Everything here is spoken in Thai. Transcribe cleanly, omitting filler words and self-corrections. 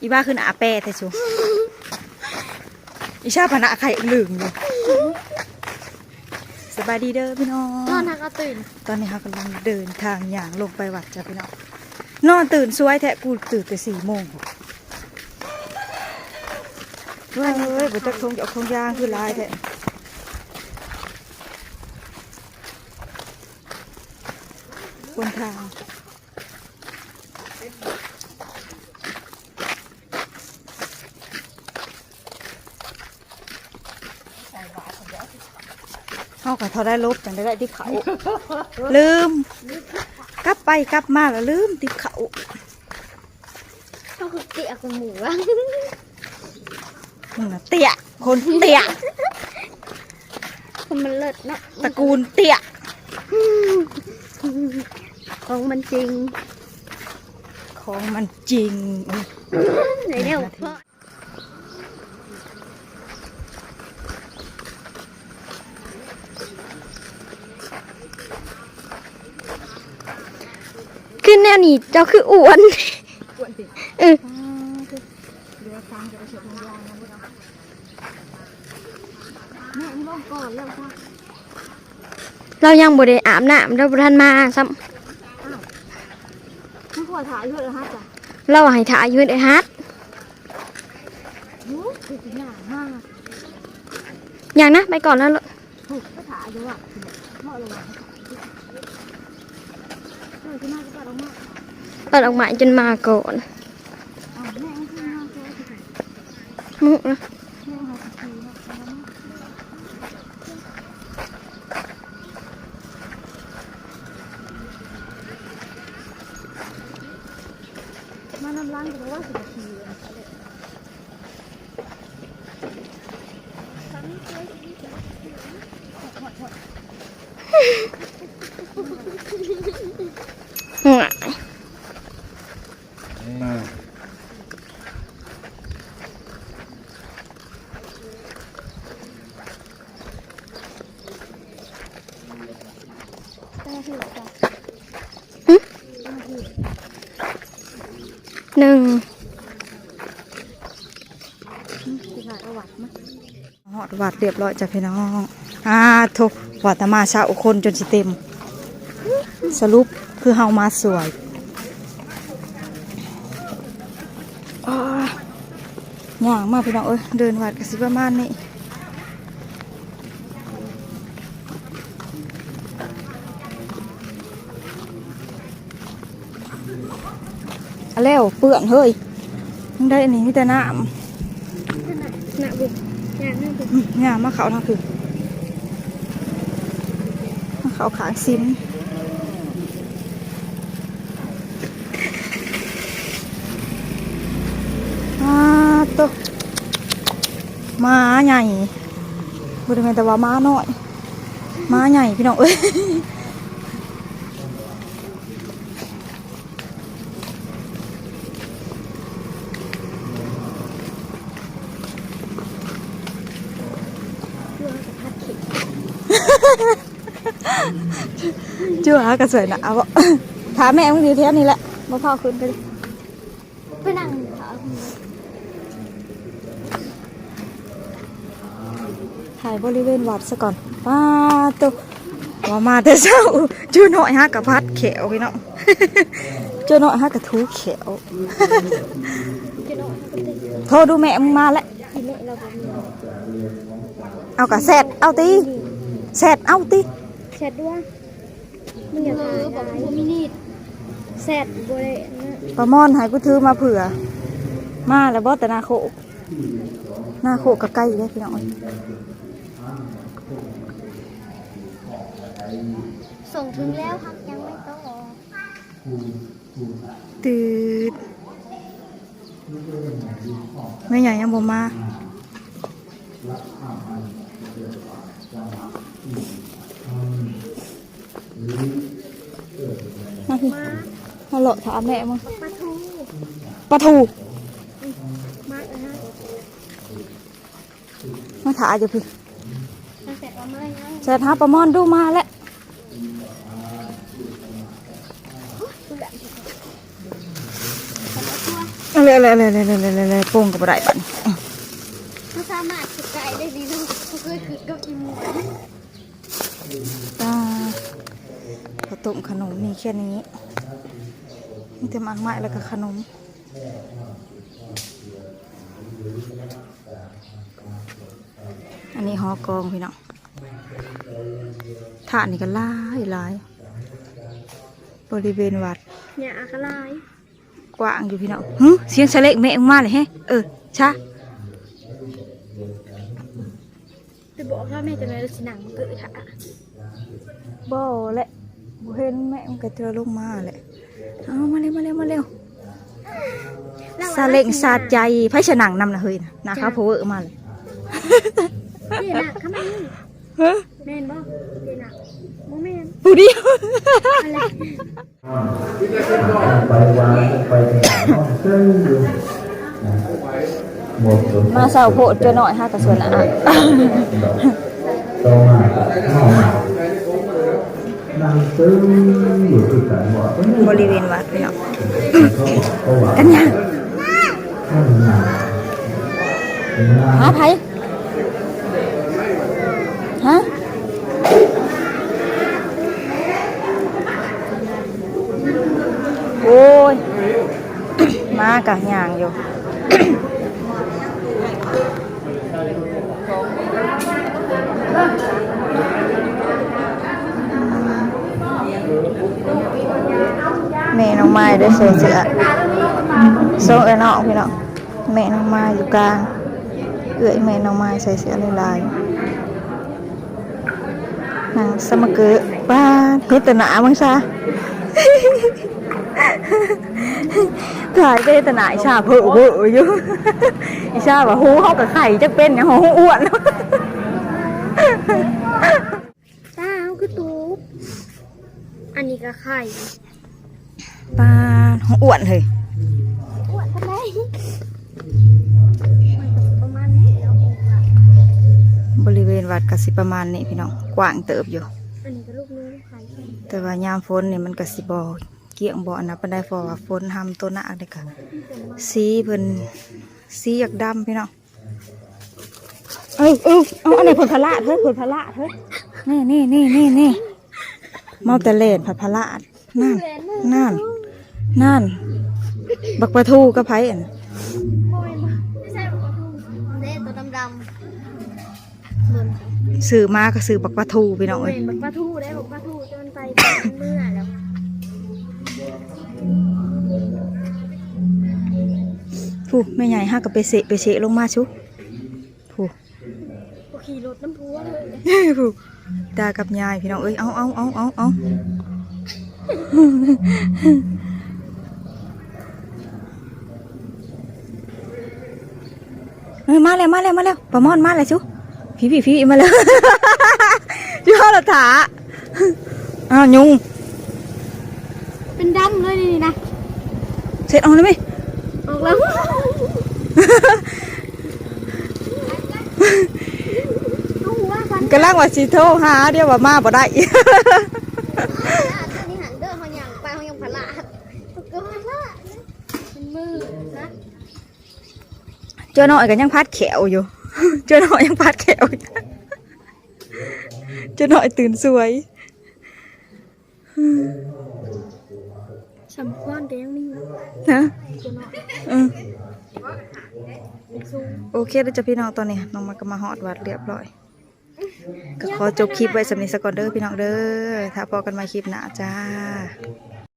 อีบ้าขึ้นอาแปแต่ชัวอีชาพนะไข่ลืมอยู่สบายดีเด้อพี่น้องนอนทักก็ตื่นตอนนี้เขากำลังเดินทางอย่างลงไปวัดจ้ะพี่น้องนอนตื่นสวยแท้กูตื่นแต่4 โมงเฮ้ยบุตรทงจะเอาทงยางคือลายแท้บนทางเขาก็ทอได้ลบจังได้ที่เขาลืมกลับไปกลับมาแล้วลืมติดเขาเขาคือเตี้ยกับหมูวะมึงน่ะเตี้ยคนเตี้ยคนมันเลิศเนาะตระกูลเตี้ยของมันจริงของมันจริงไหนเนี่ยพ่อขึ้นแนวนี้เจ้าคืออ้วนเรายังบ่ได้อาบน้ำเราบ่ทันมาซ้ำไม่พอถ่ายอยู่เลยฮะจ้ะเราให้ถ่ายอยู่เลยฮะอย่างนะไปก่อนแล้วลูกก็ถ่ายอยู่อ่ะเหมาะเลยเปิดออกมาจนมาก่อนมุกนะมานำล้างกันว่าสิบนาที1หอดวัดเรียบร้อยจ้ะพี่น้องทุกวัดมาเช้าคนจนสิเต็มสรุปคือเฮามาสวยย่างมากพี่น้องเดินวัดกันสิประมาณนี้แล้วเปื่อนเฮ้ยมึงได้อันนี้มีแต่น้ำบุกงามมาเขาทางคือมาเขาขางซิมตัวม้าใหญ่บริเวณแต่ว่าม้าน้อยม้าใหญ่พี่น้องจู่หากระสวยนะเอาบ่ถามแม่มึงดีเท่านี้แหละมาพ่อขึ้นไปเลยไปนั่งขาถ่ายบริเวณวัดซะก่อนตัวว่ามาแต่เช้าจู่น้อยฮะกับพัดเขียวพี่น้องจู่น้อยฮะกับทูเขียวโทรดูแม่มึงมาแล้วเอากระแซดเอาตีแซดเอาตีแซดด้วยมึงอย่าถ่ายบอกมินิแซดบริปลามอนหายกูถือมาเผื่อมาแล้วบอสแต่นาโคกับไก่ได้พี่น้องส่งถึงแล้วครับยังไม่โตตื่นไม่ใหญ่ยังบ่มาพี่มาหล่อถามแม่มึงปลาทูมาถ่ายอยู่พี่เสร็จหาปลามอนดูมาแล้วอะไร โป่งกับอะไรบ้าน เขาสามารถสุดใจได้ดีนะเขาเคยขึ้นกับอีหมู ข้าวต้มขนมมีแค่นี้มีแต่มันไม้แล้วก็ขนมอันนี้หอกองพี่น้องถาดนี่ก็หลายบริเวณวัด เนี่ยอาคาลาย กว้างอยู่พี่น้องเสียงเฉลกแม่ออกมาเลยเฮ้ช้า จะบอกว่าแม่จะไม่รู้สิหนังเกิดค่ะ บ่แหละบ่เห็นแม่มันก็เจอลงมาแหละเอามาเร็วซาเล็งซาใจไผฉนังนำนะเฮ้ยนะเขาโผล่มาเลย เดี๋ยวนะข้ามันแม่นบ่เดี๋ยวนะโมแม่น ผู้เดียว อะไร ไปวางไปห้องซึ่งอยู่หมดจน มาเสาโพดเจอหน่อยฮะกระสวนอ่ะ โตมาห้องนั่งซึ่งอยู่ที่ไหนบอก บริเวณวัดพี่น้อง เขาบอก กันยัง ห้องน้ หาไผฮะโอ้ย มากะย่างอยู่ แม่น้องไม้ได้เสื้อโซ่เอ้นอกพี่น้องแม่น้องไม้อยู่กลางเอื้อยแม่น้องไม้ใส่เสื้อลายๆนางสมกึบ้านเฮ็ดแต่หนามั้งซะ ถ่ายได้แต่หนาอิชาเพ้ออยู่ อิชาว่าหูเขากับไข่จะเป็นอย่างหูอ้วน ตาเขาคือตูบอันนี้ก็ไข่ ป้าหูอ้วนเลย อ้วนทำไมประมาณนี้แล้ว บริเวณวัดกสิประมาณนี้พี่น้องกว้างเติบอยู่ อันนี้ก็ลูกนึงไข่ แต่ว่ายามฝนเนี่ยมันกสิบอเกี่ยงบ่อนะปันได้ฟอว่าฝนทำตัวหน้าเลยค่ะสีเพิ่นสีอยากดำพี่น้องเอาอันไหนผลพละเฮ้ยผลพละเฮ้ยนี่เมาแต่เลนผัดพละนั่นบักปลาทูก็ไผ่อัน โมยไม่ใช่ปลาทูเด็ตัวดำเหมือน สื่อมาก็สื่อบักปลาทูพี่น้อง เหมื เอ้ อย นปลาทูได้บอกปลาทูจนไปเมื่อแล้ว ผู้แม่ใหญ่ห้ากับไปเสะลงมาชุผู้ ขี่รถน้ำพุเลย ผู้ตากับยายพี่น้องเอ้ยเอาเฮ้ยมาแล้วปลาม่อนมาแล้วชุพี่มาแล้ว พี่พ่อละถาอ้าวยุง เป็นดำเลยนี่นะ เสร็จออกเลยไหม ออกแล้วเอาหัวฟัน กำลังว่าสิโทรหาเดี๋ยวว่ามาบ่ได้ นี่หันเด้อเขาอย่างไปเขาอย่างพลาดก็พลาดเป็นมือนะ เจ้าหน่อยกันยังพัดแขวอยู่ เจ้าหน่อยยังพัดแขวอยู่ เจ้าหน่อยตื่นสวย สัมพอนก็ยังนิ่ง นะ ตัวน้อย อืมโอเคแล้วจ้ะพี่น้องตอนนี้น้องมาก็มาฮอดวัดเรียบร้อยก็ขอจบคลิปไว้สำหรับนี้สักก่อนเด้อพี่น้องเด้อถ้าพอกันมาคลิปหน้าจ้า